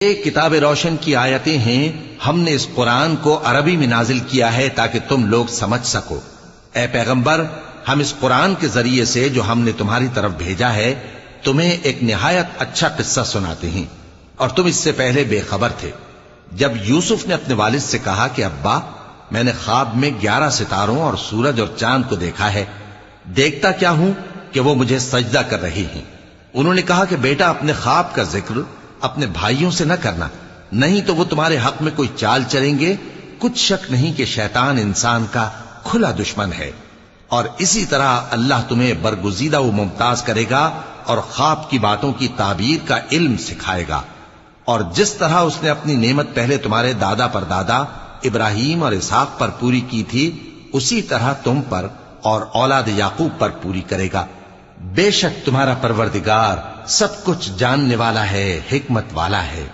یہ کتاب روشن کی آیتیں ہیں، ہم نے اس قرآن کو عربی میں نازل کیا ہے تاکہ تم لوگ سمجھ سکو۔ اے پیغمبر، ہم اس قرآن کے ذریعے سے جو ہم نے تمہاری طرف بھیجا ہے تمہیں ایک نہایت اچھا قصہ سناتے ہیں، اور تم اس سے پہلے بے خبر تھے۔ جب یوسف نے اپنے والد سے کہا کہ ابا، میں نے خواب میں 11 ستاروں اور سورج اور چاند کو دیکھا ہے، دیکھتا کیا ہوں کہ وہ مجھے سجدہ کر رہی ہیں۔ انہوں نے کہا کہ بیٹا، اپنے خواب کا ذکر اپنے بھائیوں سے نہ کرنا، نہیں تو وہ تمہارے حق میں کوئی چال چلیں گے۔ کچھ شک نہیں کہ شیطان انسان کا کھلا دشمن ہے، اور اسی طرح اللہ تمہیں برگزیدہ و ممتاز کرے گا اور خواب کی باتوں کی تعبیر کا علم سکھائے گا، اور جس طرح اس نے اپنی نعمت پہلے تمہارے دادا پر دادا ابراہیم اور اسحاق پر پوری کی تھی، اسی طرح تم پر اور اولاد یعقوب پر پوری کرے گا۔ بے شک تمہارا پروردگار سب کچھ جاننے والا ہے، حکمت والا ہے۔